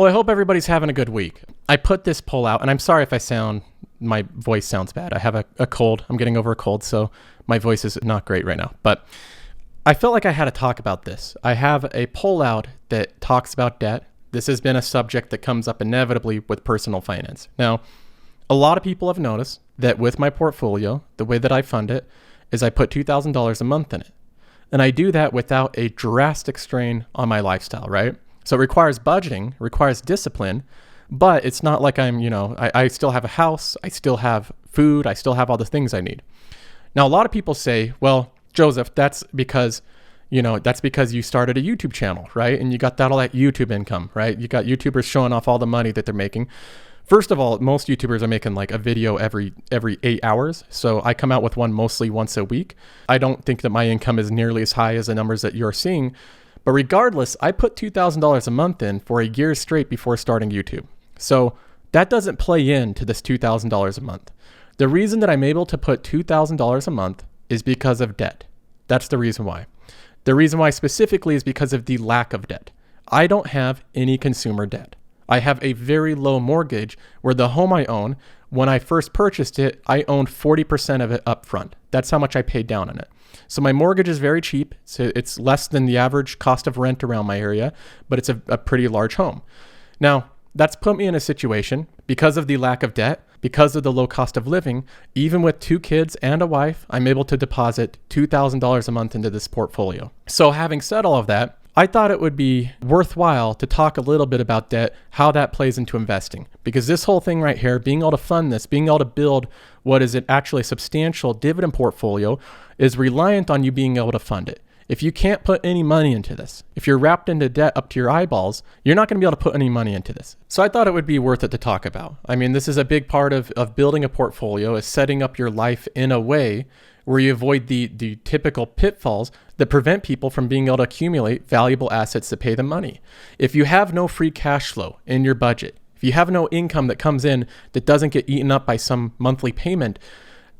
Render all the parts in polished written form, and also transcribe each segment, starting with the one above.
Well, I hope everybody's having a good week. I put this poll out, and I'm sorry if my voice sounds bad. I have a cold. I'm getting over a cold, so my voice is not great right now. But I felt like I had to talk about this. I have a poll out that talks about debt. This has been a subject that comes up inevitably with personal finance. Now, a lot of people have noticed that with my portfolio, the way that I fund it is I put $2,000 a month in it. And I do that without a drastic strain on my lifestyle, right? So it requires budgeting, requires discipline, but it's not like I still have a house, I still have food, I still have all the things I need. Now, a lot of people say, well, Joseph, that's because you started a YouTube channel, right? And you got all that YouTube income, right? You got YouTubers showing off all the money that they're making. First of all, most YouTubers are making like a video every 8 hours. So I come out with one mostly once a week. I don't think that my income is nearly as high as the numbers that you're seeing. But regardless, I put $2,000 a month in for a year straight before starting YouTube. So that doesn't play into this $2,000 a month. The reason that I'm able to put $2,000 a month is because of debt. That's the reason why. The reason why specifically is because of the lack of debt. I don't have any consumer debt. I have a very low mortgage where the home I own, when I first purchased it, I owned 40% of it up front. That's how much I paid down on it. So my mortgage is very cheap. So it's less than the average cost of rent around my area, but it's a pretty large home. Now, that's put me in a situation because of the lack of debt, because of the low cost of living. Even with 2 kids and a wife, I'm able to deposit $2,000 a month into this portfolio. So having said all of that, I thought it would be worthwhile to talk a little bit about debt, how that plays into investing. Because this whole thing right here, being able to fund this, being able to build what is actually a substantial dividend portfolio is reliant on you being able to fund it. If you can't put any money into this, if you're wrapped into debt up to your eyeballs, you're not going to be able to put any money into this. So I thought it would be worth it to talk about. I mean, this is a big part of building a portfolio, is setting up your life in a way where you avoid the typical pitfalls that prevent people from being able to accumulate valuable assets that pay them money. If you have no free cash flow in your budget, if you have no income that comes in that doesn't get eaten up by some monthly payment,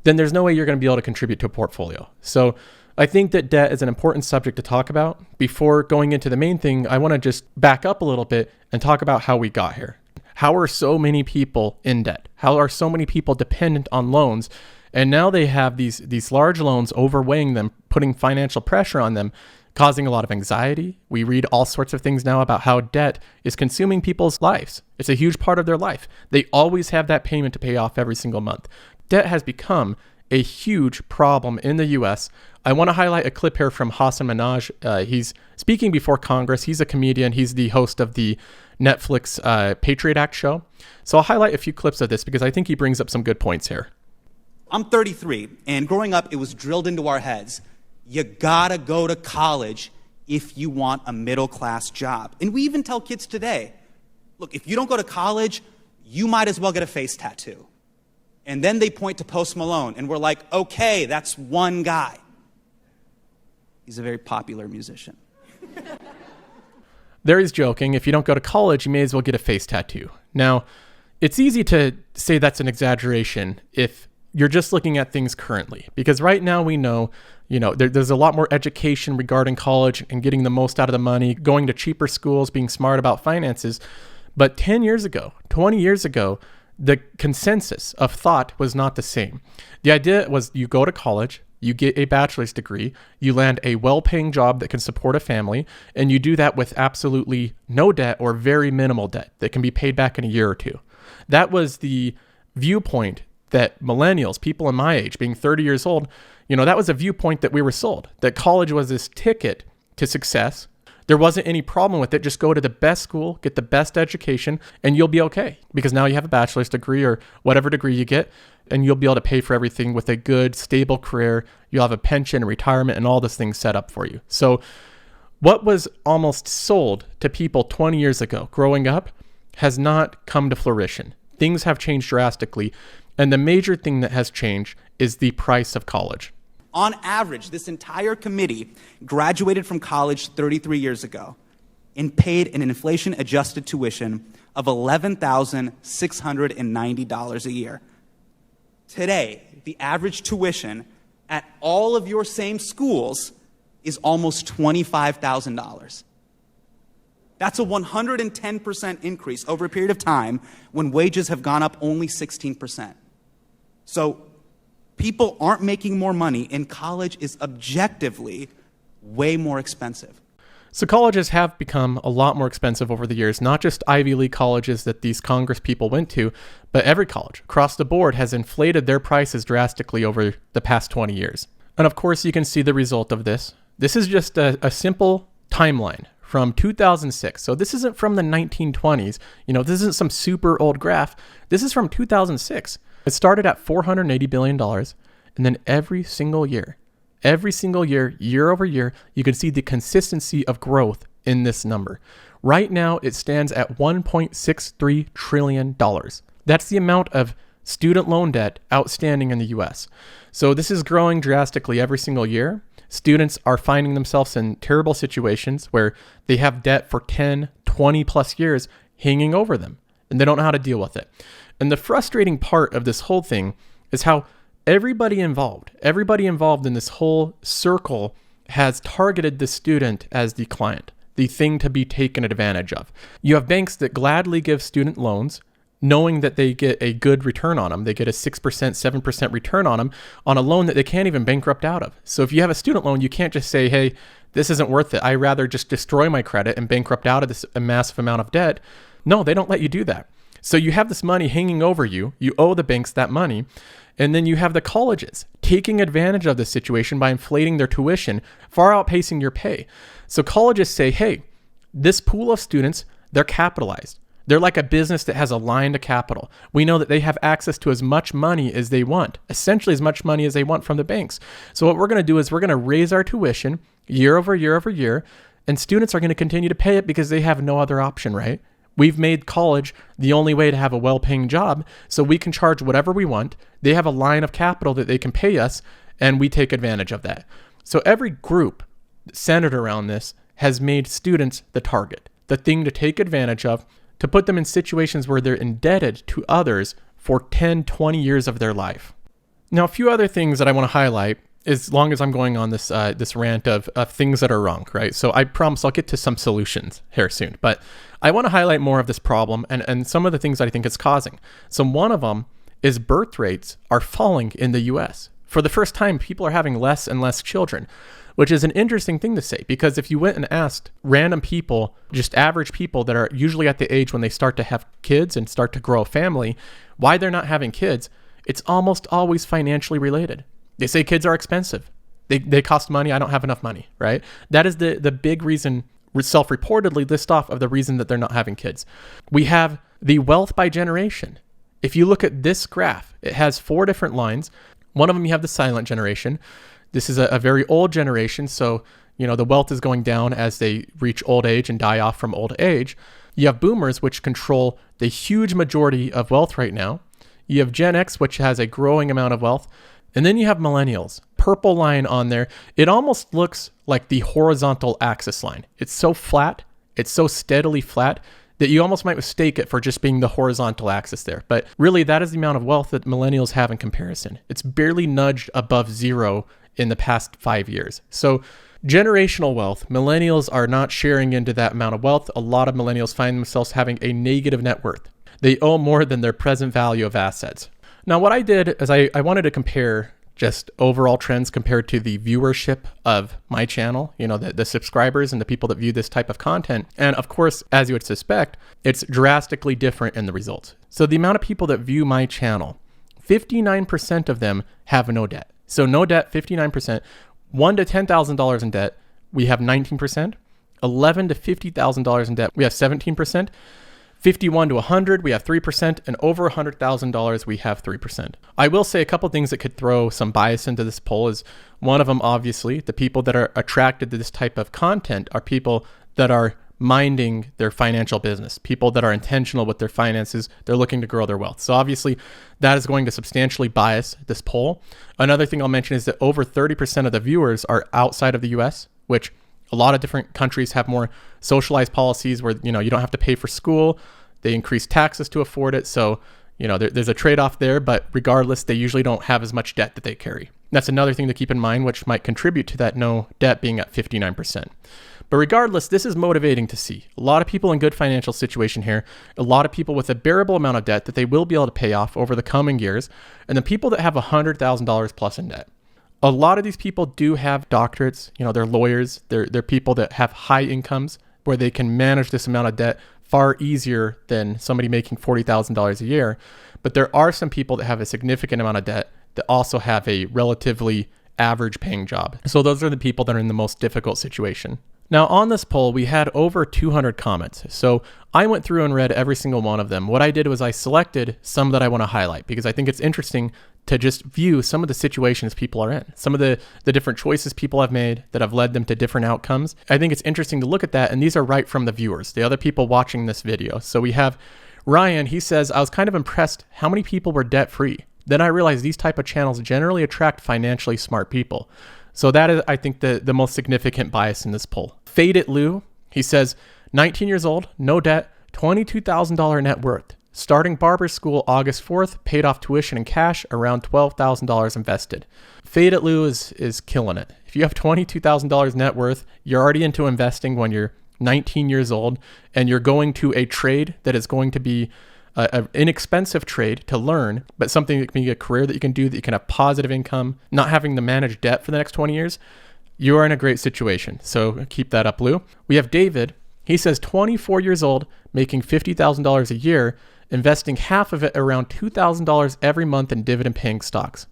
then there's no way you're going to be able to contribute to a portfolio. So I think that debt is an important subject to talk about. Before going into the main thing, I want to just back up a little bit and talk about how we got here. How are so many people in debt? How are so many people dependent on loans? And now they have these large loans overweighing them, putting financial pressure on them, causing a lot of anxiety. We read all sorts of things now about how debt is consuming people's lives. It's a huge part of their life. They always have that payment to pay off every single month. Debt has become a huge problem in the U.S. I want to highlight a clip here from Hassan Minhaj. He's speaking before Congress. He's a comedian. He's the host of the Netflix Patriot Act show. So I'll highlight a few clips of this because I think he brings up some good points here. I'm 33, and growing up, it was drilled into our heads. You gotta go to college if you want a middle-class job. And we even tell kids today, look, if you don't go to college, you might as well get a face tattoo. And then they point to Post Malone, and we're like, okay, that's one guy. He's a very popular musician. There he's joking. If you don't go to college, you may as well get a face tattoo. Now, it's easy to say that's an exaggeration if you're just looking at things currently, because right now we know, there's a lot more education regarding college and getting the most out of the money, going to cheaper schools, being smart about finances. But 10 years ago, 20 years ago, the consensus of thought was not the same. The idea was you go to college, you get a bachelor's degree, you land a well-paying job that can support a family, and you do that with absolutely no debt or very minimal debt that can be paid back in a year or two. That was the viewpoint that millennials, people in my age, being 30 years old, that was a viewpoint that we were sold, that college was this ticket to success. There wasn't any problem with it. Just go to the best school, get the best education, and you'll be okay. Because now you have a bachelor's degree or whatever degree you get, and you'll be able to pay for everything with a good, stable career. You'll have a pension, retirement, and all those things set up for you. So what was almost sold to people 20 years ago growing up has not come to fruition. Things have changed drastically. And the major thing that has changed is the price of college. On average, this entire committee graduated from college 33 years ago and paid an inflation-adjusted tuition of $11,690 a year. Today, the average tuition at all of your same schools is almost $25,000. That's a 110% increase over a period of time when wages have gone up only 16%. So people aren't making more money, and college is objectively way more expensive. So colleges have become a lot more expensive over the years, not just Ivy League colleges that these Congress people went to, but every college across the board has inflated their prices drastically over the past 20 years. And of course, you can see the result of this. This is just a simple timeline from 2006. So this isn't from the 1920s. This isn't some super old graph. This is from 2006. It started at $480 billion. And then every single year, year over year, you can see the consistency of growth in this number. Right now, it stands at $1.63 trillion. That's the amount of student loan debt outstanding in the US. So this is growing drastically every single year. Students are finding themselves in terrible situations where they have debt for 10, 20 plus years hanging over them, and they don't know how to deal with it. And the frustrating part of this whole thing is how everybody involved in this whole circle has targeted the student as the client, the thing to be taken advantage of. You have banks that gladly give student loans, knowing that they get a good return on them. They get a 6%, 7% return on them on a loan that they can't even bankrupt out of. So if you have a student loan, you can't just say, hey, this isn't worth it. I'd rather just destroy my credit and bankrupt out of this massive amount of debt. No, they don't let you do that. So you have this money hanging over you. You owe the banks that money. And then you have the colleges taking advantage of this situation by inflating their tuition, far outpacing your pay. So colleges say, hey, this pool of students, they're capitalized. They're like a business that has a line to capital. We know that they have access to as much money as they want, essentially as much money as they want from the banks. So what we're going to do is we're going to raise our tuition year over year over year, and students are going to continue to pay it because they have no other option, right? We've made college the only way to have a well-paying job, so we can charge whatever we want. They have a line of capital that they can pay us, and we take advantage of that. So every group centered around this has made students the target, the thing to take advantage of, to put them in situations where they're indebted to others for 10, 20 years of their life. Now, a few other things that I want to highlight, as long as I'm going on this rant of things that are wrong, right? So I promise I'll get to some solutions here soon, but I want to highlight more of this problem and some of the things that I think it's causing. So one of them is birth rates are falling in the US. For the first time, people are having less and less children, which is an interesting thing to say, because if you went and asked random people, just average people that are usually at the age when they start to have kids and start to grow a family, why they're not having kids, it's almost always financially related. They say kids are expensive. They cost money. I don't have enough money, right? That is the big reason, self-reportedly list off of the reason that they're not having kids. We have the wealth by generation. If you look at this graph, it has 4 different lines. One of them, you have the silent generation. This is a very old generation, so the wealth is going down as they reach old age and die off from old age. You have boomers, which control the huge majority of wealth right now. You have Gen X, which has a growing amount of wealth. And then you have millennials, purple line on there. It almost looks like the horizontal axis line. It's so flat, it's so steadily flat that you almost might mistake it for just being the horizontal axis there. But really, that is the amount of wealth that millennials have in comparison. It's barely nudged above zero in the past 5 years. So generational wealth, millennials are not sharing into that amount of wealth. A lot of millennials find themselves having a negative net worth. They owe more than their present value of assets. Now, what I did is I wanted to compare just overall trends compared to the viewership of my channel, the subscribers and the people that view this type of content. And of course, as you would suspect, it's drastically different in the results. So the amount of people that view my channel, 59% of them have no debt. So no debt, 59%. $1 to $10,000 in debt, we have 19%. $11 to $50,000 in debt, we have 17%. 51 to 100, we have 3%, and over $100,000, we have 3%. I will say a couple things that could throw some bias into this poll is one of them, obviously, the people that are attracted to this type of content are people that are minding their financial business, people that are intentional with their finances, they're looking to grow their wealth. So obviously, that is going to substantially bias this poll. Another thing I'll mention is that over 30% of the viewers are outside of the US, which a lot of different countries have more socialized policies where, you don't have to pay for school. They increase taxes to afford it. So, there's a trade-off there, but regardless, they usually don't have as much debt that they carry. That's another thing to keep in mind, which might contribute to that no debt being at 59%. But regardless, this is motivating to see. A lot of people in good financial situation here, a lot of people with a bearable amount of debt that they will be able to pay off over the coming years, and the people that have $100,000 plus in debt. A lot of these people do have doctorates, they're lawyers, they're people that have high incomes where they can manage this amount of debt far easier than somebody making $40,000 a year. But there are some people that have a significant amount of debt that also have a relatively average paying job. So those are the people that are in the most difficult situation. Now on this poll, we had over 200 comments. So I went through and read every single one of them. What I did was I selected some that I want to highlight because I think it's interesting to just view some of the situations people are in, some of the different choices people have made that have led them to different outcomes. I think it's interesting to look at that. And these are right from the viewers, the other people watching this video. So we have Ryan, he says, I was kind of impressed how many people were debt free. Then I realized these type of channels generally attract financially smart people. So that is, I think, the most significant bias in this poll. Fade It Lou, he says, 19 years old, no debt, $22,000 net worth. Starting barber school August 4th, paid off tuition and cash, around $12,000 invested. Fade It Lou is killing it. If you have $22,000 net worth, you're already into investing when you're 19 years old, and you're going to a trade that is going to be an inexpensive trade to learn, but something that can be a career that you can do, that you can have positive income, not having to manage debt for the next 20 years, you are in a great situation. So keep that up, Lou. We have David. He says 24 years old, making $50,000 a year, investing half of it around $2,000 every month in dividend paying stocks.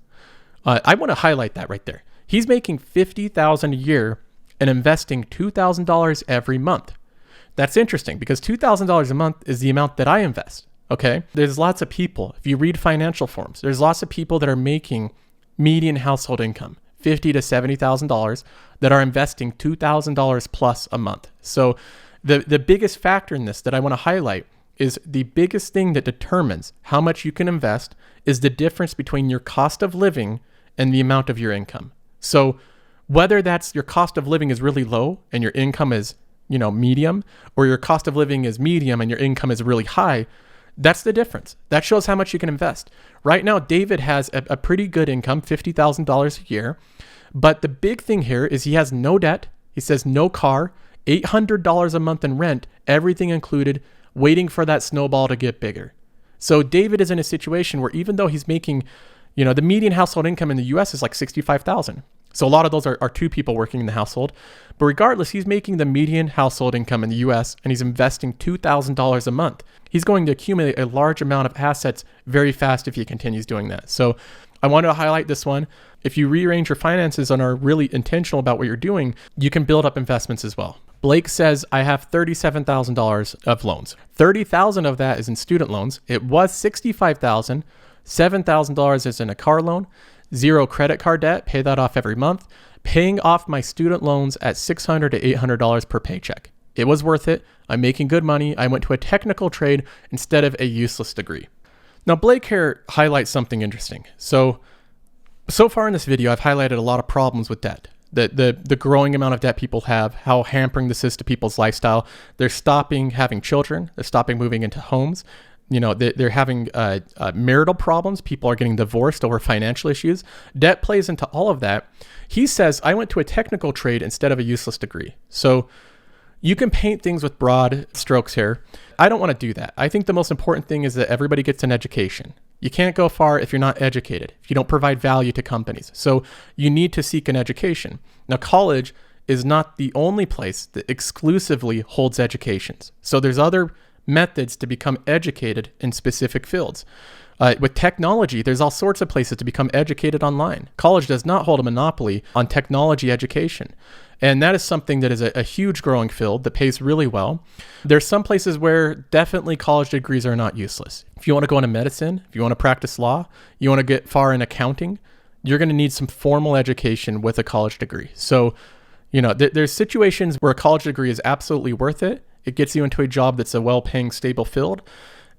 I want to highlight that right there. He's making $50,000 a year and investing $2,000 every month. That's interesting because $2,000 a month is the amount that I invest. Okay. There's lots of people, if you read financial forms, there's lots of people that are making median household income, $50,000 to $70,000, that are investing $2,000 plus a month. So the biggest factor in this that I want to highlight is the biggest thing that determines how much you can invest is the difference between your cost of living and the amount of your income. So whether that's your cost of living is really low and your income is, medium, or your cost of living is medium and your income is really high, that's the difference. That shows how much you can invest. Right now, David has a pretty good income, $50,000 a year. But the big thing here is he has no debt. He says no car, $800 a month in rent, everything included, waiting for that snowball to get bigger. So David is in a situation where even though he's making, the median household income in the US is like $65,000. So a lot of those are two people working in the household. But regardless, he's making the median household income in the US and he's investing $2,000 a month. He's going to accumulate a large amount of assets very fast if he continues doing that. So I wanted to highlight this one. If you rearrange your finances and are really intentional about what you're doing, you can build up investments as well. Blake says, I have $37,000 of loans. $30,000 of that is in student loans. It was $65,000. $7,000 is in a car loan. 0 credit card debt, pay that off every month. Paying off my student loans at $600 to $800 per paycheck. It was worth it. I'm making good money. I went to a technical trade instead of a useless degree. Now, Blake here highlights something interesting. So far in this video, I've highlighted a lot of problems with debt. The growing amount of debt people have, how hampering this is to people's lifestyle. They're stopping having children. They're stopping moving into homes. They're having marital problems. People are getting divorced over financial issues. Debt plays into all of that. He says, I went to a technical trade instead of a useless degree. So you can paint things with broad strokes here. I don't want to do that. I think the most important thing is that everybody gets an education. You can't go far if you're not educated, if you don't provide value to companies. So you need to seek an education. Now, college is not the only place that exclusively holds educations. So there's other methods to become educated in specific fields. With technology, there's all sorts of places to become educated online. College does not hold a monopoly on technology education. And that is something that is a huge growing field that pays really well. There's some places where definitely college degrees are not useless. If you want to go into medicine, if you want to practice law, you want to get far in accounting, you're going to need some formal education with a college degree. So, there's situations where a college degree is absolutely worth it. It gets you into a job that's a well-paying, stable field.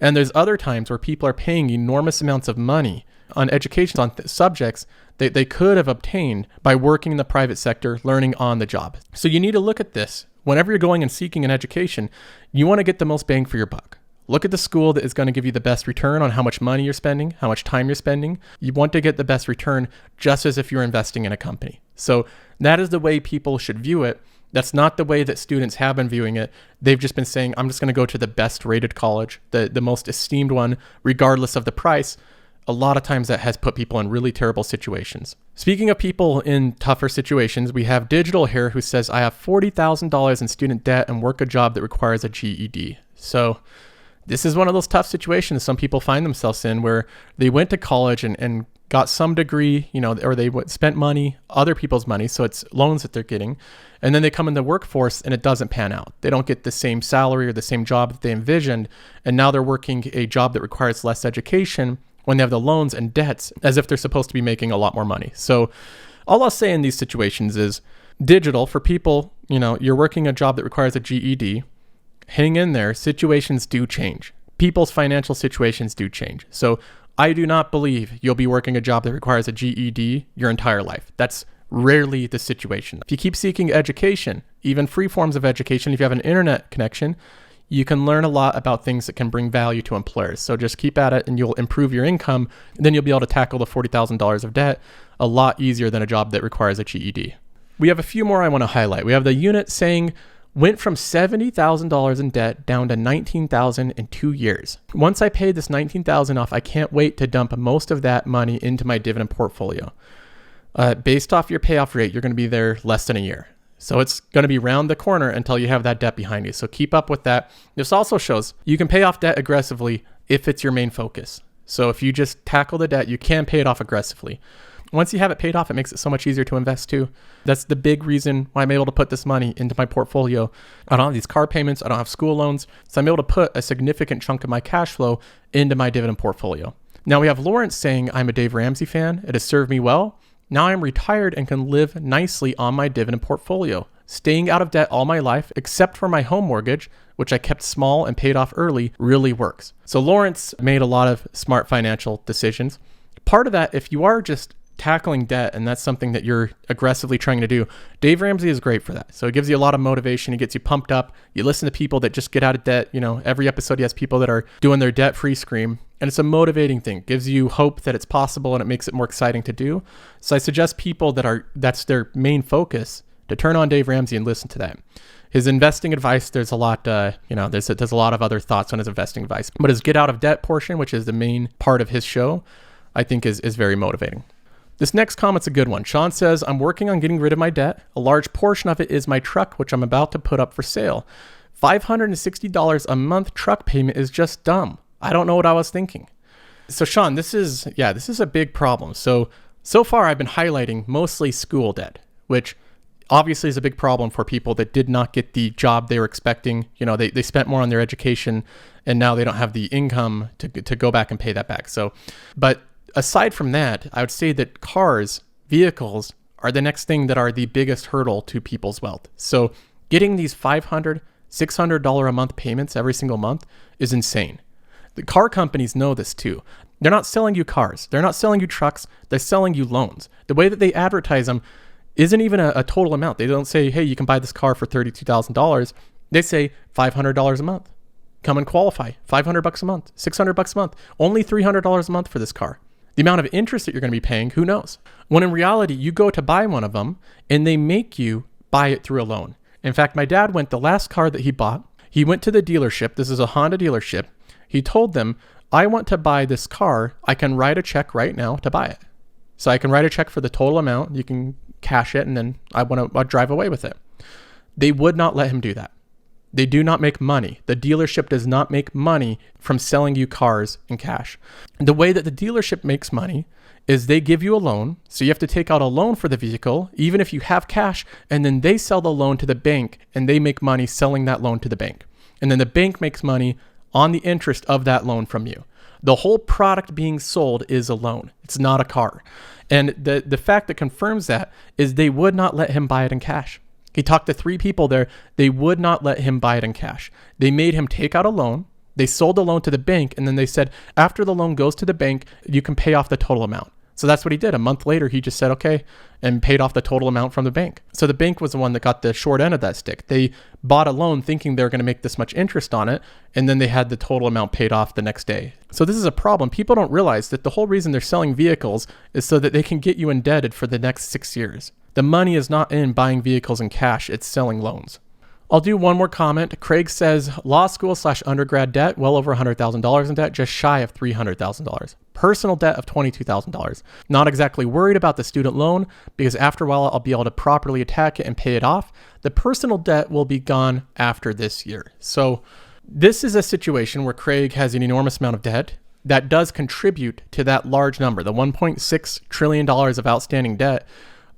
And there's other times where people are paying enormous amounts of money on education on subjects that they could have obtained by working in the private sector, learning on the job. So you need to look at this. Whenever you're going and seeking an education, you want to get the most bang for your buck. Look at the school that is going to give you the best return on how much money you're spending, how much time you're spending. You want to get the best return just as if you're investing in a company. So that is the way people should view it. That's not the way that students have been viewing it. They've just been saying, I'm just going to go to the best rated college, the most esteemed one, regardless of the price. A lot of times that has put people in really terrible situations. Speaking of people in tougher situations, we have Digital here who says, I have $40,000 in student debt and work a job that requires a GED. So this is one of those tough situations some people find themselves in where they went to college and got some degree, or they spent money, other people's money, so it's loans that they're getting, and then they come in the workforce and it doesn't pan out. They don't get the same salary or the same job that they envisioned, and now they're working a job that requires less education when they have the loans and debts as if they're supposed to be making a lot more money. So all I'll say in these situations is, Digital, for people, you're working a job that requires a GED, hang in there. Situations do change. People's financial situations do change. So I do not believe you'll be working a job that requires a GED your entire life. That's rarely the situation. If you keep seeking education, even free forms of education, if you have an internet connection, you can learn a lot about things that can bring value to employers. So just keep at it and you'll improve your income. And then you'll be able to tackle the $40,000 of debt a lot easier than a job that requires a GED. We have a few more I want to highlight. We have the unit saying, went from $70,000 in debt down to $19,000 in 2 years. Once I paid this $19,000 off, I can't wait to dump most of that money into my dividend portfolio. Based off your payoff rate, you're going to be there less than a year. So it's going to be round the corner until you have that debt behind you. So keep up with that. This also shows you can pay off debt aggressively if it's your main focus. So if you just tackle the debt, you can pay it off aggressively. Once you have it paid off, it makes it so much easier to invest too. That's the big reason why I'm able to put this money into my portfolio. I don't have these car payments. I don't have school loans. So I'm able to put a significant chunk of my cash flow into my dividend portfolio. Now we have Lawrence saying, I'm a Dave Ramsey fan. It has served me well. Now I'm retired and can live nicely on my dividend portfolio, staying out of debt all my life, except for my home mortgage, which I kept small and paid off early, really works. So Lawrence made a lot of smart financial decisions. Part of that, if you are just tackling debt and that's something that you're aggressively trying to do, Dave Ramsey is great for that. So it gives you a lot of motivation. It gets you pumped up. You listen to people that just get out of debt. Every episode he has people that are doing their debt-free scream. And it's a motivating thing. It gives you hope that it's possible and it makes it more exciting to do. So I suggest people that's their main focus to turn on Dave Ramsey and listen to that. His investing advice, there's a lot, there's a lot of other thoughts on his investing advice. But his get out of debt portion, which is the main part of his show, I think is very motivating. This next comment's a good one. Sean says, I'm working on getting rid of my debt. A large portion of it is my truck, which I'm about to put up for sale. $560 a month truck payment is just dumb. I don't know what I was thinking. So Sean, this is a big problem. So far I've been highlighting mostly school debt, which obviously is a big problem for people that did not get the job they were expecting. They spent more on their education and now they don't have the income to go back and pay that back. But aside from that, I would say that vehicles are the next thing that are the biggest hurdle to people's wealth. So getting these $500, $600 a month payments every single month is insane. The car companies know this too. They're not selling you cars. They're not selling you trucks. They're selling you loans. The way that they advertise them isn't even a total amount. They don't say, hey, you can buy this car for $32,000. They say $500 a month. Come and qualify. $500 a month, $600 a month, only $300 a month for this car. The amount of interest that you're going to be paying, who knows? When in reality, you go to buy one of them and they make you buy it through a loan. In fact, my dad the last car that he bought, he went to the dealership. This is a Honda dealership. He told them, I want to buy this car. I can write a check right now to buy it. So I can write a check for the total amount. You can cash it and then I want to drive away with it. They would not let him do that. They do not make money. The dealership does not make money from selling you cars in cash. The way that the dealership makes money is they give you a loan. So you have to take out a loan for the vehicle, even if you have cash, and then they sell the loan to the bank and they make money selling that loan to the bank. And then the bank makes money on the interest of that loan from you. The whole product being sold is a loan. It's not a car. And the fact that confirms that is they would not let him buy it in cash. He talked to 3 people there. They would not let him buy it in cash. They made him take out a loan. They sold the loan to the bank. And then they said, after the loan goes to the bank, you can pay off the total amount. So that's what he did. A month later, he just said, okay, and paid off the total amount from the bank. So the bank was the one that got the short end of that stick. They bought a loan thinking they were going to make this much interest on it. And then they had the total amount paid off the next day. So this is a problem. People don't realize that the whole reason they're selling vehicles is so that they can get you indebted for the next 6 years. The money is not in buying vehicles in cash, it's selling loans. I'll do one more comment. Craig says law school / undergrad debt, well over $100,000 in debt, just shy of $300,000. Personal debt of $22,000. Not exactly worried about the student loan because after a while I'll be able to properly attack it and pay it off. The personal debt will be gone after this year. So this is a situation where Craig has an enormous amount of debt that does contribute to that large number, the $1.6 trillion of outstanding debt.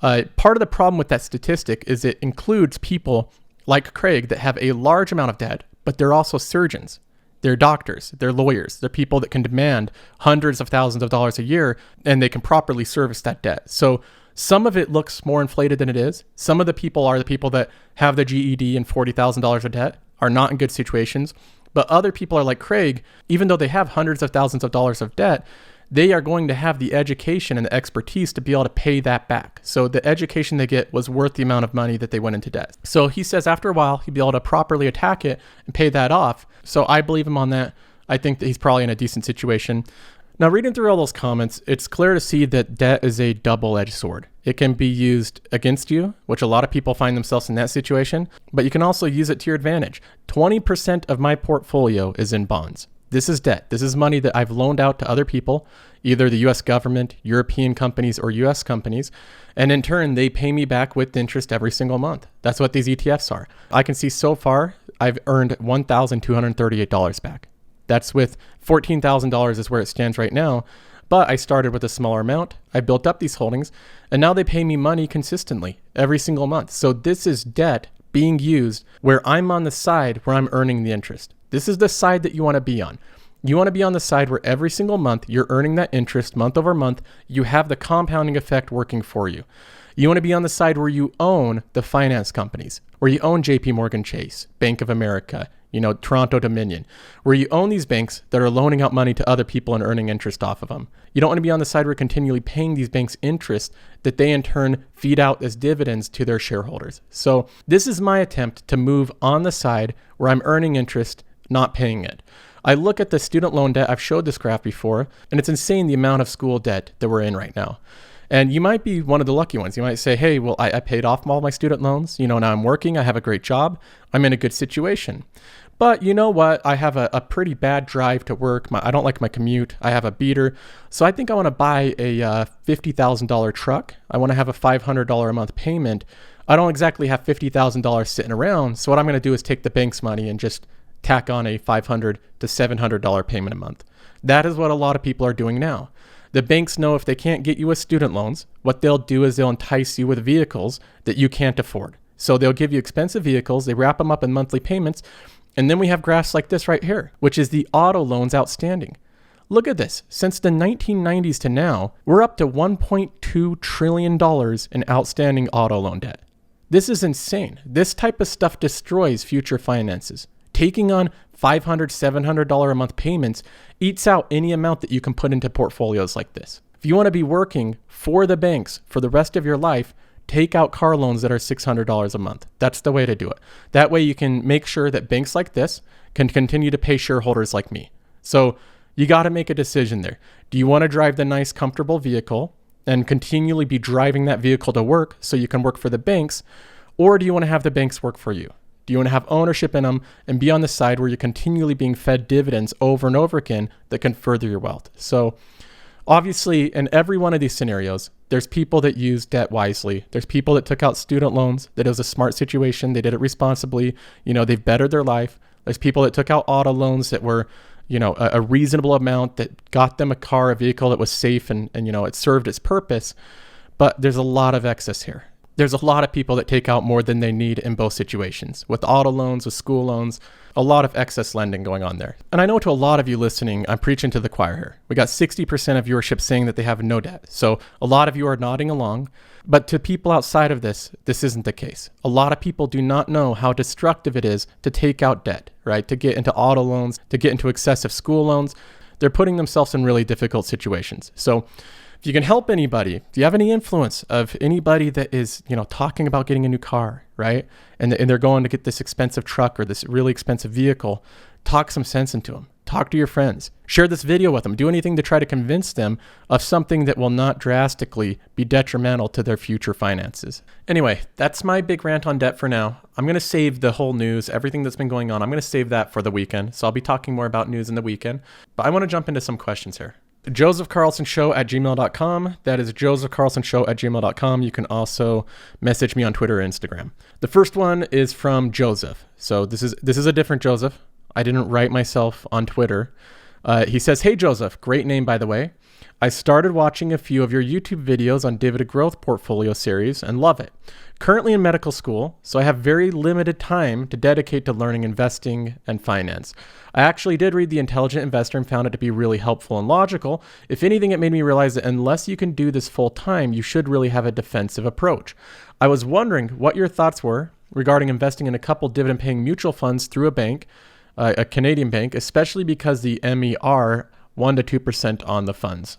Part of the problem with that statistic is it includes people like Craig that have a large amount of debt, but they're also surgeons. They're doctors, they're lawyers, they're people that can demand hundreds of thousands of dollars a year and they can properly service that debt. So some of it looks more inflated than it is. Some of the people are the people that have the GED and $40,000 of debt are not in good situations. But other people are like Craig, even though they have hundreds of thousands of dollars of debt, they are going to have the education and the expertise to be able to pay that back. So the education they get was worth the amount of money that they went into debt. So he says after a while, he'd be able to properly attack it and pay that off. So I believe him on that. I think that he's probably in a decent situation. Now, reading through all those comments, it's clear to see that debt is a double-edged sword. It can be used against you, which a lot of people find themselves in that situation, but you can also use it to your advantage. 20% of my portfolio is in bonds. This is debt. This is money that I've loaned out to other people, either the US government, European companies, or US companies. And in turn, they pay me back with interest every single month. That's what these ETFs are. I can see so far, I've earned $1,238 back. That's with $14,000 is where it stands right now. But I started with a smaller amount. I built up these holdings, and now they pay me money consistently every single month. So this is debt being used where I'm on the side where I'm earning the interest. This is the side that you want to be on. You want to be on the side where every single month you're earning that interest month over month. You have the compounding effect working for you. You want to be on the side where you own the finance companies, where you own JP Morgan Chase, Bank of America, Toronto Dominion, where you own these banks that are loaning out money to other people and earning interest off of them. You don't want to be on the side where you're continually paying these banks interest that they in turn feed out as dividends to their shareholders. So this is my attempt to move on the side where I'm earning interest, not paying it. I look at the student loan debt. I've showed this graph before, and it's insane the amount of school debt that we're in right now. And you might be one of the lucky ones. You might say, hey, well, I paid off all my student loans. Now I'm working. I have a great job. I'm in a good situation. But you know what? I have a pretty bad drive to work. I don't like my commute. I have a beater. So I think I want to buy a $50,000 truck. I want to have a $500 a month payment. I don't exactly have $50,000 sitting around. So what I'm going to do is take the bank's money and just tack on a $500 to $700 payment a month. That is what a lot of people are doing now. The banks know if they can't get you with student loans, what they'll do is they'll entice you with vehicles that you can't afford. So they'll give you expensive vehicles, they wrap them up in monthly payments, and then we have graphs like this right here, which is the auto loans outstanding. Look at this. Since the 1990s to now, we're up to $1.2 trillion in outstanding auto loan debt. This is insane. This type of stuff destroys future finances. Taking on $500, $700 a month payments eats out any amount that you can put into portfolios like this. If you want to be working for the banks for the rest of your life, take out car loans that are $600 a month. That's the way to do it. That way you can make sure that banks like this can continue to pay shareholders like me. So you got to make a decision there. Do you want to drive the nice, comfortable vehicle and continually be driving that vehicle to work so you can work for the banks? Or do you want to have the banks work for you? Do you want to have ownership in them and be on the side where you're continually being fed dividends over and over again that can further your wealth? So obviously, in every one of these scenarios, there's people that use debt wisely. There's people that took out student loans, that it was a smart situation. They did it responsibly. They've bettered their life. There's people that took out auto loans that were, a reasonable amount that got them a vehicle that was safe and it served its purpose. But there's a lot of excess here. There's a lot of people that take out more than they need in both situations. With auto loans, with school loans, a lot of excess lending going on there. And I know to a lot of you listening, I'm preaching to the choir here. We got 60% of viewership saying that they have no debt. So a lot of you are nodding along. But to people outside of this isn't the case. A lot of people do not know how destructive it is to take out debt, right? To get into auto loans, to get into excessive school loans. They're putting themselves in really difficult situations. So if you can help anybody, do you have any influence of anybody that is, talking about getting a new car, right? And they're going to get this expensive truck or this really expensive vehicle, talk some sense into them. talk to your friends, share this video with them, do anything to try to convince them of something that will not drastically be detrimental to their future finances. Anyway, that's my big rant on debt for now. I'm going to save the whole news, everything that's been going on. I'm going to save that for the weekend. So I'll be talking more about news in the weekend. But I want to jump into some questions here. josephcarlsonshow@gmail.com. That is josephcarlsonshow@gmail.com. You can also message me on Twitter or Instagram. The first one is from Joseph. So this is a different Joseph. I didn't write myself on Twitter. He says, "Hey Joseph, great name by the way. I started watching a few of your YouTube videos on dividend growth portfolio series and love it. Currently in medical school, so I have very limited time to dedicate to learning investing and finance. I actually did read The Intelligent Investor and found it to be really helpful and logical. If anything, it made me realize that unless you can do this full time, you should really have a defensive approach. I was wondering what your thoughts were regarding investing in a couple dividend paying mutual funds through a bank, a Canadian bank, especially because the MER 1 to 2% on the funds."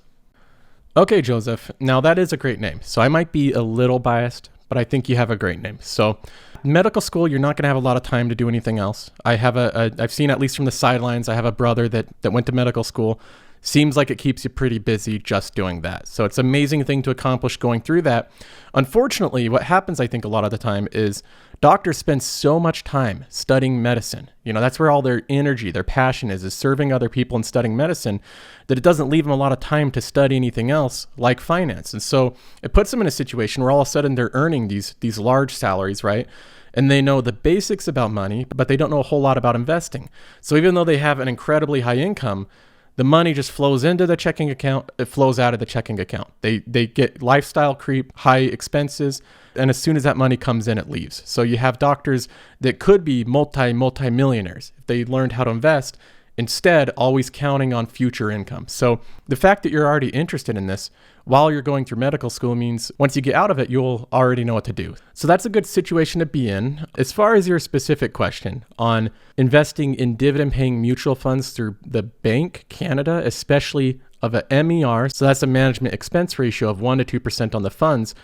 Okay, Joseph. Now that is a great name. So I might be a little biased, but I think you have a great name. So medical school, you're not going to have a lot of time to do anything else. I've seen, at least from the sidelines, I have a brother that went to medical school. Seems like it keeps you pretty busy just doing that. So it's an amazing thing to accomplish going through that. Unfortunately, what happens, I think, a lot of the time is doctors spend so much time studying medicine. That's where all their energy, their passion is serving other people and studying medicine, that it doesn't leave them a lot of time to study anything else like finance. And so it puts them in a situation where all of a sudden they're earning these large salaries, right? And they know the basics about money, but they don't know a whole lot about investing. So even though they have an incredibly high income, the money just flows into the checking account. It flows out of the checking account. They get lifestyle creep, high expenses, and as soon as that money comes in, it leaves. So you have doctors that could be multi-millionaires if they learned how to invest, instead always counting on future income. So the fact that you're already interested in this while you're going through medical school means once you get out of it, you'll already know what to do. So that's a good situation to be in. As far as your specific question on investing in dividend paying mutual funds through the Bank Canada, especially of a MER, so that's a management expense ratio of 1 to 2% on the funds,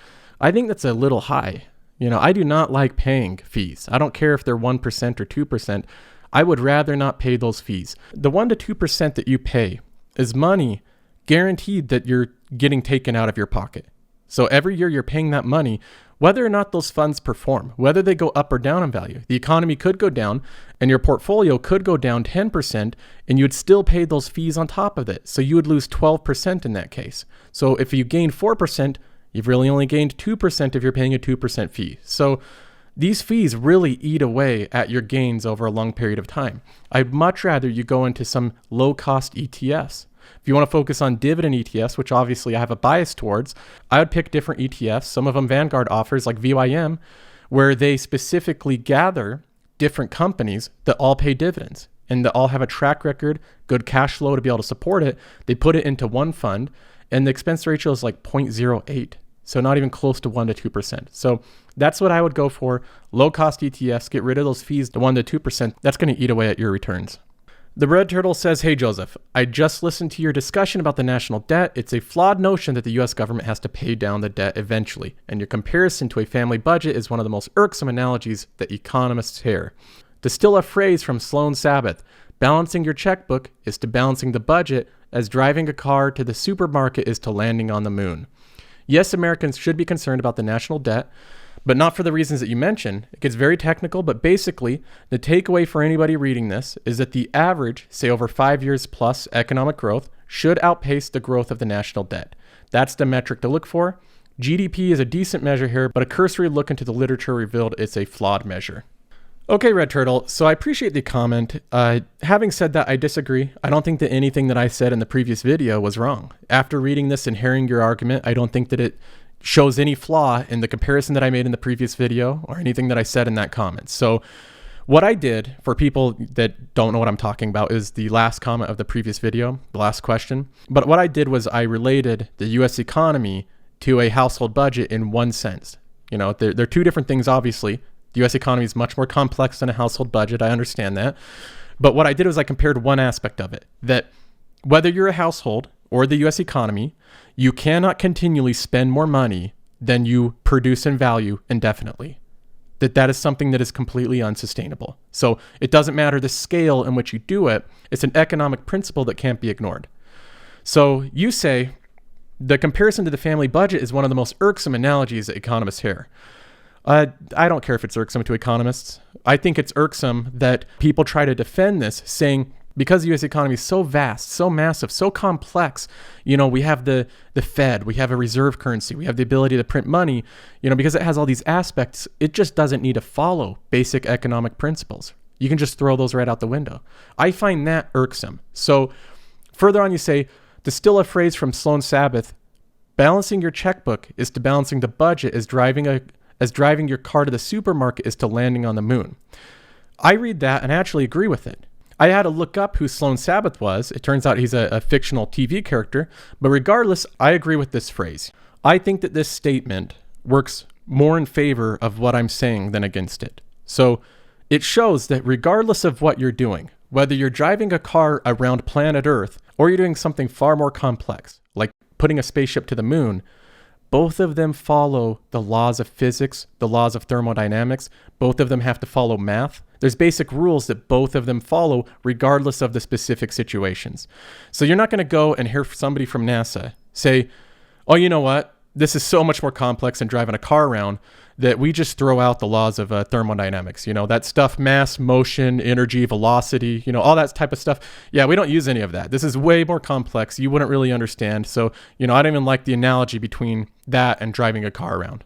I think that's a little high. I do not like paying fees. I don't care if they're 1% or 2%. I would rather not pay those fees. The 1 to 2% that you pay is money guaranteed that you're getting taken out of your pocket. So every year you're paying that money, whether or not those funds perform, whether they go up or down in value. The economy could go down and your portfolio could go down 10% and you would still pay those fees on top of it. So you would lose 12% in that case. So if you gain 4%, you've really only gained 2% if you're paying a 2% fee. So these fees really eat away at your gains over a long period of time. I'd much rather you go into some low-cost ETFs. If you want to focus on dividend ETFs, which obviously I have a bias towards, I would pick different ETFs. Some of them Vanguard offers, like VYM, where they specifically gather different companies that all pay dividends and that all have a track record, good cash flow to be able to support it. They put it into one fund, and the expense ratio is like 0.08. So not even close to 1 to 2%. So that's what I would go for. Low cost ETFs, get rid of those fees to 1 to 2%. That's going to eat away at your returns. The Red Turtle says, "Hey Joseph, I just listened to your discussion about the national debt. It's a flawed notion that the US government has to pay down the debt eventually. And your comparison to a family budget is one of the most irksome analogies that economists hear. To steal a phrase from Sloan Sabbath, balancing your checkbook is to balancing the budget as driving a car to the supermarket is to landing on the moon. Yes, Americans should be concerned about the national debt, but not for the reasons that you mentioned. It gets very technical, but basically, the takeaway for anybody reading this is that the average, say over 5 years plus economic growth, should outpace the growth of the national debt. That's the metric to look for. GDP is a decent measure here, but a cursory look into the literature revealed it's a flawed measure." Okay, Red Turtle, so I appreciate the comment. Having said that, I disagree. I don't think that anything that I said in the previous video was wrong. After reading this and hearing your argument, I don't think that it shows any flaw in the comparison that I made in the previous video or anything that I said in that comment. So what I did, for people that don't know what I'm talking about, is the last comment of the previous video, the last question. But what I did was I related the US economy to a household budget in one sense. They're two different things, obviously. The US economy is much more complex than a household budget. I understand that. But what I did was I compared one aspect of it, that whether you're a household or the US economy, you cannot continually spend more money than you produce in value indefinitely. that is something that is completely unsustainable. So it doesn't matter the scale in which you do it. It's an economic principle that can't be ignored. So you say the comparison to the family budget is one of the most irksome analogies that economists hear. I don't care if it's irksome to economists. I think it's irksome that people try to defend this, saying because the U.S. economy is so vast, so massive, so complex, we have the Fed, we have a reserve currency, we have the ability to print money, because it has all these aspects, it just doesn't need to follow basic economic principles. You can just throw those right out the window. I find that irksome. So further on, you say, to steal a phrase from Sloan Sabbath, balancing your checkbook is to balancing the budget as driving your car to the supermarket is to landing on the moon. I read that and actually agree with it. I had to look up who Sloan Sabbath was. It turns out he's a fictional TV character. But regardless, I agree with this phrase. I think that this statement works more in favor of what I'm saying than against it. So it shows that regardless of what you're doing, whether you're driving a car around planet Earth or you're doing something far more complex, like putting a spaceship to the moon, both of them follow the laws of physics, the laws of thermodynamics. Both of them have to follow math. There's basic rules that both of them follow regardless of the specific situations. So you're not going to go and hear somebody from NASA say, oh, you know what? This is so much more complex than driving a car around that we just throw out the laws of thermodynamics. That stuff, mass, motion, energy, velocity, all that type of stuff. Yeah, we don't use any of that. This is way more complex. You wouldn't really understand. So, I don't even like the analogy between that and driving a car around.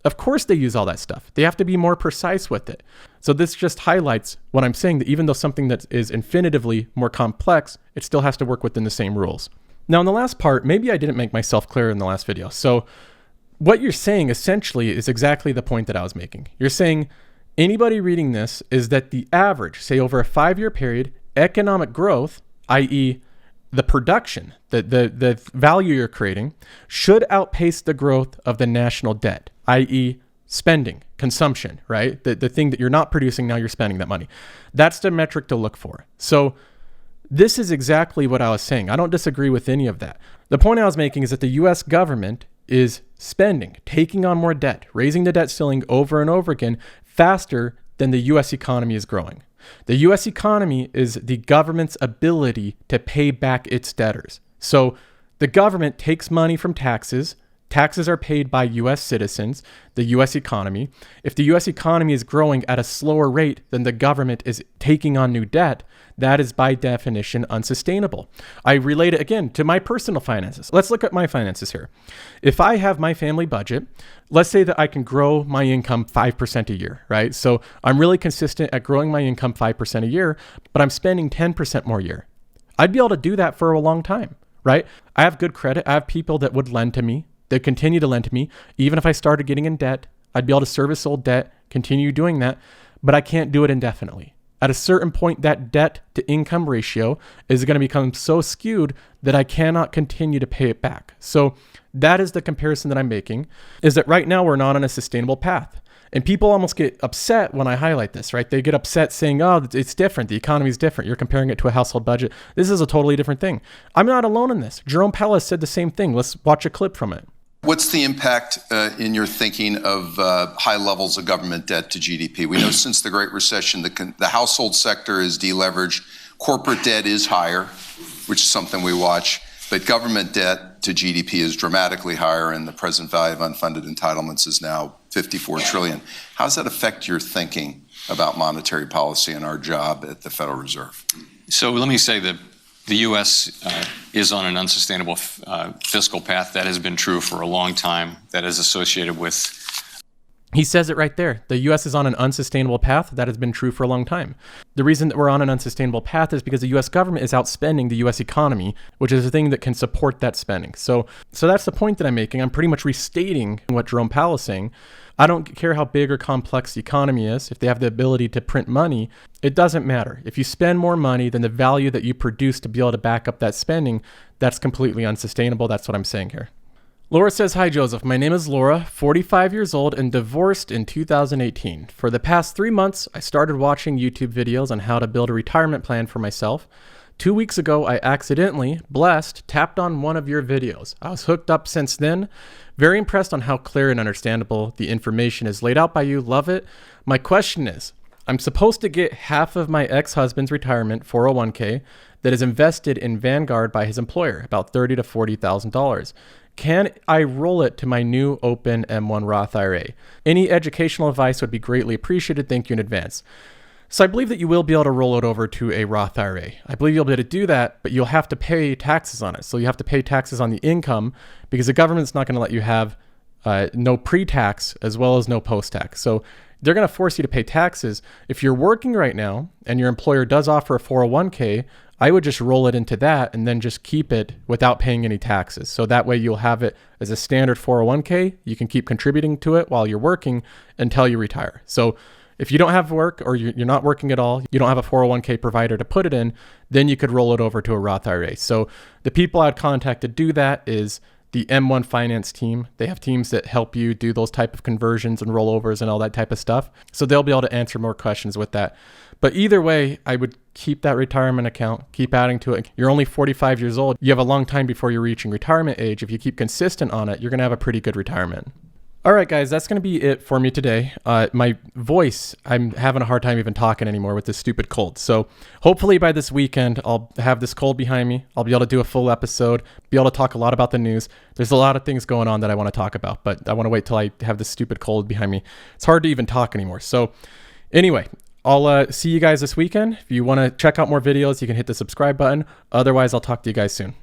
Of course they use all that stuff. They have to be more precise with it. So this just highlights what I'm saying, that even though something that is infinitively more complex, it still has to work within the same rules. Now in the last part, maybe I didn't make myself clear in the last video. So what you're saying essentially is exactly the point that I was making. You're saying anybody reading this is that the average, say over a 5-year period, economic growth, i.e. the production, the value you're creating, should outpace the growth of the national debt, i.e. spending, consumption, right? The thing that you're not producing, now you're spending that money. That's the metric to look for. So this is exactly what I was saying. I don't disagree with any of that. The point I was making is that the U.S. government is spending, taking on more debt, raising the debt ceiling over and over again faster than the U.S. economy is growing. The U.S. economy is the government's ability to pay back its debtors. So the government takes money from taxes. Taxes are paid by U.S. citizens, the U.S. economy. If the U.S. economy is growing at a slower rate than the government is taking on new debt, that is by definition unsustainable. I relate it again to my personal finances. Let's look at my finances here. If I have my family budget, let's say that I can grow my income 5% a year, right? So I'm really consistent at growing my income 5% a year, but I'm spending 10% more a year. I'd be able to do that for a long time, right? I have good credit. I have people that would lend to me. They continue to lend to me. Even if I started getting in debt, I'd be able to service old debt, continue doing that, but I can't do it indefinitely. At a certain point, that debt to income ratio is going to become so skewed that I cannot continue to pay it back. So that is the comparison that I'm making, is that right now we're not on a sustainable path. And people almost get upset when I highlight this, right? They get upset saying, oh, it's different. The economy is different. You're comparing it to a household budget. This is a totally different thing. I'm not alone in this. Jerome Powell said the same thing. Let's watch a clip from it. What's the impact in your thinking of high levels of government debt to GDP? We know since the Great Recession, the household sector is deleveraged. Corporate debt is higher, which is something we watch. But government debt to GDP is dramatically higher, and the present value of unfunded entitlements is now $54 trillion. How does that affect your thinking about monetary policy and our job at the Federal Reserve? So let me say that the U.S. Is on an unsustainable fiscal path. That has been true for a long time. That is associated with... He says it right there. The U.S. is on an unsustainable path. That has been true for a long time. The reason that we're on an unsustainable path is because the U.S. government is outspending the U.S. economy, which is the thing that can support that spending. So that's the point that I'm making. I'm pretty much restating what Jerome Powell is saying. I don't care how big or complex the economy is. If they have the ability to print money, it doesn't matter. If you spend more money than the value that you produce to be able to back up that spending, that's completely unsustainable. That's what I'm saying here. Laura says, hi, Joseph. My name is Laura, 45 years old and divorced in 2018. For the past 3 months, I started watching YouTube videos on how to build a retirement plan for myself. 2 weeks ago, I accidentally, blessed, tapped on one of your videos. I was hooked up since then. Very impressed on how clear and understandable the information is laid out by you. Love it. My question is, I'm supposed to get half of my ex-husband's retirement 401k that is invested in Vanguard by his employer, about $30,000 to $40,000. Can I roll it to my new open M1 Roth IRA? Any educational advice would be greatly appreciated. Thank you in advance. So I believe that you will be able to roll it over to a Roth IRA. I believe you'll be able to do that, but you'll have to pay taxes on it. So you have to pay taxes on the income because the government's not going to let you have no pre-tax as well as no post-tax. So they're going to force you to pay taxes. If you're working right now and your employer does offer a 401k, I would just roll it into that and then just keep it without paying any taxes. So that way you'll have it as a standard 401k. You can keep contributing to it while you're working until you retire. So if you don't have work or you're not working at all, you don't have a 401k provider to put it in, then you could roll it over to a Roth IRA. So the people I'd contact to do that is the M1 finance team. They have teams that help you do those type of conversions and rollovers and all that type of stuff. So they'll be able to answer more questions with that. But either way, I would keep that retirement account, keep adding to it. You're only 45 years old. You have a long time before you're reaching retirement age. If you keep consistent on it, you're going to have a pretty good retirement. All right, guys, that's going to be it for me today. My voice, I'm having a hard time even talking anymore with this stupid cold. So hopefully by this weekend, I'll have this cold behind me. I'll be able to do a full episode, be able to talk a lot about the news. There's a lot of things going on that I want to talk about, but I want to wait till I have this stupid cold behind me. It's hard to even talk anymore. So anyway, I'll see you guys this weekend. If you want to check out more videos, you can hit the subscribe button. Otherwise, I'll talk to you guys soon.